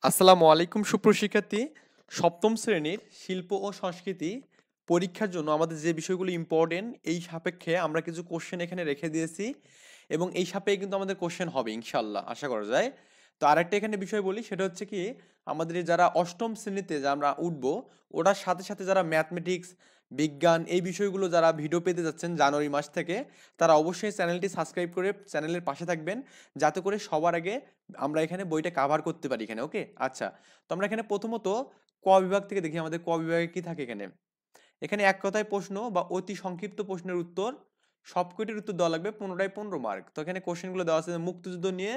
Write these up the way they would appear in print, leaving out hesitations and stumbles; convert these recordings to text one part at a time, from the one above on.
আসসালামু আলাইকুম সুপ্রশিক্ষার্থী। সপ্তম শ্রেণীর শিল্প ও সংস্কৃতি পরীক্ষার জন্য আমাদের যে বিষয়গুলো ইম্পর্টেন্ট এই সাপেক্ষে আমরা কিছু কোশ্চেন এখানে রেখে দিয়েছি এবং এই সাপেক্ষে কিন্তু আমাদের কোশ্চেন হবে ইনশাল্লাহ, আশা করা যায়। তো আরেকটা এখানে বিষয় বলি, সেটা হচ্ছে কি, আমাদের এই যারা অষ্টম শ্রেণীতে যা আমরা উঠবো, ওটার সাথে সাথে যারা ম্যাথমেটিক্স, বিজ্ঞান এই বিষয়গুলো যারা ভিডিও পেতে যাচ্ছেন জানুয়ারি মাস থেকে, তারা অবশ্যই চ্যানেলটি সাবস্ক্রাইব করে চ্যানেলের পাশে থাকবেন, যাতে করে সবার আগে আমরা এখানে বইটা কাভার করতে পারি এখানে। ওকে, আচ্ছা। তো আমরা এখানে প্রথমত ক বিভাগ থেকে দেখি আমাদের ক বিভাগে কি থাকে এখানে। এখানে এক কথায় প্রশ্ন বা অতি সংক্ষিপ্ত প্রশ্নের উত্তর, সবকটির উত্তর দেওয়া লাগবে 15টায় 15 মার্ক। তো এখানে কোশ্চেনগুলো দেওয়া আছে, মুক্তিযুদ্ধ নিয়ে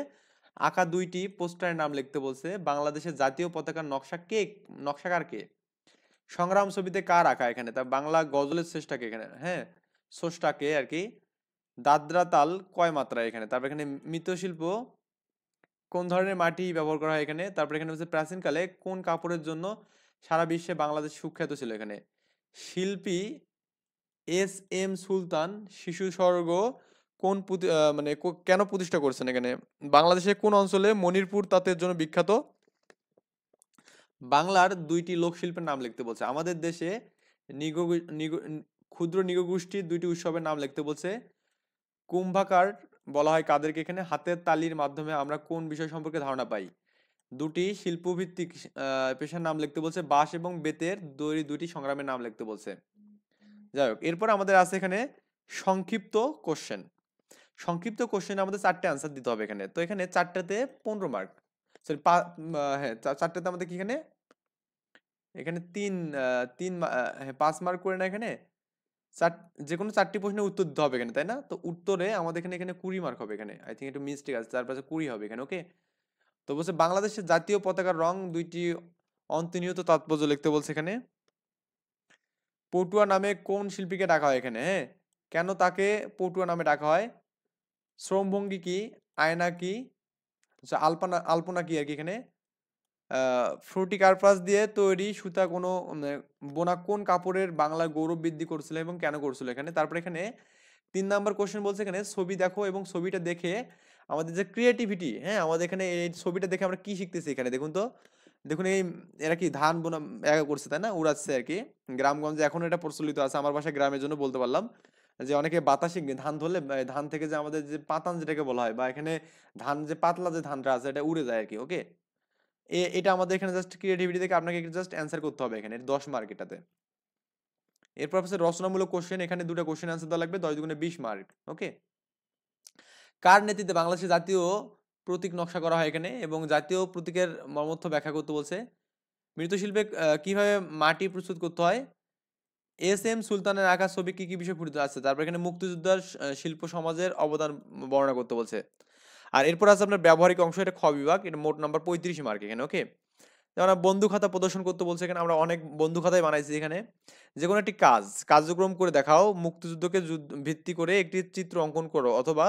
আঁকা 2টি পোস্টারের নাম লিখতে বলছে। বাংলাদেশের জাতীয় পতাকার নকশাকার কে? সংগ্রাম ছবিতে কার আঁকা এখানে? তা বাংলা গজলের শ্রেষ্ঠাকে এখানে, হ্যাঁ, স্রষ্টাকে আর কি। দাদরা তাল কয় মাত্রা এখানে? তারপর এখানে মৃৎশিল্প কোন ধরনের মাটি ব্যবহার করা হয় এখানে? তারপর এখানে হচ্ছে প্রাচীনকালে কোন কাপড়ের জন্য সারা বিশ্বে বাংলাদেশ সুখ্যাত ছিল এখানে? শিল্পী এস এম সুলতান শিশু স্বর্গ কেন প্রতিষ্ঠা করছেন এখানে? বাংলাদেশের কোন অঞ্চলে মণিপুর তাঁতের জন্য বিখ্যাত? বাংলার 2টি লোকশিল্পের নাম লিখতে বলছে। আমাদের দেশে নিগ নিগ ক্ষুদ্র নৃগোষ্ঠীর 2টি উৎসবের নাম লিখতে বলছে। কুম্ভাকার বলা হয় কাদেরকে এখানে? হাতের তালির মাধ্যমে আমরা কোন বিষয় সম্পর্কে ধারণা পাই? 2টি শিল্পভিত্তিক পেশার নাম লিখতে বলছে। বাঁশ এবং বেতের তৈরি 2টি সংগ্রামের নাম লিখতে বলছে। যাই হোক, এরপর আমাদের আছে এখানে সংক্ষিপ্ত কোশ্চেন। সংক্ষিপ্ত কোশ্চেন আমাদের 4টে আনসার দিতে হবে এখানে। তো এখানে 4টাতে 15 মার্ক, সরি, হ্যাঁ, 4টাতে আমাদের কি এখানে, এখানে হ্যাঁ, 5 মার্ক করে না এখানে। চার, যে কোনো 4টি প্রশ্নের উত্তর দিতে হবে এখানে, তাই না? তো উত্তরে আমাদের এখানে এখানে 20 মার্ক হবে এখানে। আই থিঙ্ক একটু মিস্টেক আছে, 4 5 20 হবে এখানে। ওকে। তো বলছে বাংলাদেশের জাতীয় পতাকার রং 2টি অন্তর্নিহিত তাৎপর্য লিখতে বলছে এখানে। পটুয়া নামে কোন শিল্পীকে ডাকা হয় এখানে? হ্যাঁ, কেন তাকে পটুয়া নামে ডাকা হয়? শ্রমভঙ্গি কি? আয়না কি? আচ্ছা, আলপনা কি আর কি এখানে? ফ্রুটিকার্পাস দিয়ে তৈরি সুতা কোনো বোনা কোন কাপড়ের বাংলার গৌরব বৃদ্ধি করছিল এবং কেন করছিল এখানে? তারপর এখানে 3 নাম্বার কোশ্চেন বলছে এখানে ছবি দেখো এবং ছবিটা দেখে আমাদের যে ক্রিয়েটিভিটি, হ্যাঁ, আমাদের এখানে এই ছবিটা দেখে আমরা কি শিখতেছি এখানে দেখুন তো। দেখুন এই এরা কি ধান বোনা করছে, তাই না, উড়াচ্ছে আর কি। গ্রামগঞ্জে এখন এটা প্রচলিত আছে, আমার বাসায় গ্রামের জন্য বলতে পারলাম যে অনেকে বাতাসে ধান ধরলে ধান থেকে যে আমাদের যে পাতান যেটাকে বলা হয়, বা এখানে ধান যে পাতলা যে ধানটা আছে এটা উড়ে যায় আর কি। ওকে, এটা আমাদের এখানে জাস্ট ক্রিয়েটিভিটি থেকে আপনাকে জাস্ট অ্যান্সার করতে হবে এখানে 10 মার্ক এটাতে। এরপর হচ্ছে রচনামূলক কোশ্চেন, এখানে 2টা কোশ্চেন অ্যান্সার দেওয়া লাগবে, 10 দুগুণে 20 মার্ক। ওকে। কার নেতৃত্বে বাংলাদেশের জাতীয় প্রতীক নকশা করা হয় এখানে এবং জাতীয় প্রতীকের মর্মর্থ ব্যাখ্যা করতে বলছে। মৃৎশিল্পে কিভাবে মাটি প্রস্তুত করতে হয়? এস এম সুলতানের আঁকা ছবি কি কি বিষয় ফুটিয়ে আছে? তারপর এখানে মুক্তিযোদ্ধার শিল্প সমাজের অবদান বর্ণনা করতে বলছে। আর এরপর আছে আপনার ব্যবহারিক অংশ, এটা খ বিভাগ, এটা মোট নাম্বার 35 মার্ক এখানে। ওকে। যেমন বন্ধু খাতা প্রদর্শন করতে বলছে এখানে, আমরা অনেক বন্ধু খাতাই বানাইছি এখানে। যে কোনো একটি কার্যক্রম করে দেখাও, মুক্তিযুদ্ধকে ভিত্তি করে একটি চিত্র অঙ্কন করো, অথবা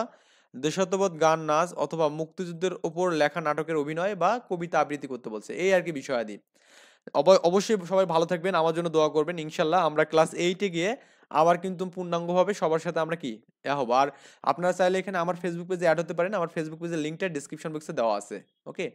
দেশাত্মবোধ গান, নাচ, অথবা মুক্তিযুদ্ধের ওপর লেখা নাটকের অভিনয় বা কবিতা আবৃত্তি করতে বলছে। এই আর কি বিষয়াদি। অবশ্যই সবাই ভালো থাকবেন, আমার জন্য দোয়া করবেন। ইনশাল্লাহ আমরা ক্লাস 8-এ গিয়ে আবার কিন্তু পূর্ণাঙ্গভাবে সবার সাথে আমরা কি হবো। আর আপনারা চাইলে এখানে আমার ফেসবুক পেজে অ্যাড হতে পারেন, আমার ফেসবুক পেজের লিঙ্কটা ডিসক্রিপশন বক্সে দেওয়া আছে। ওকে।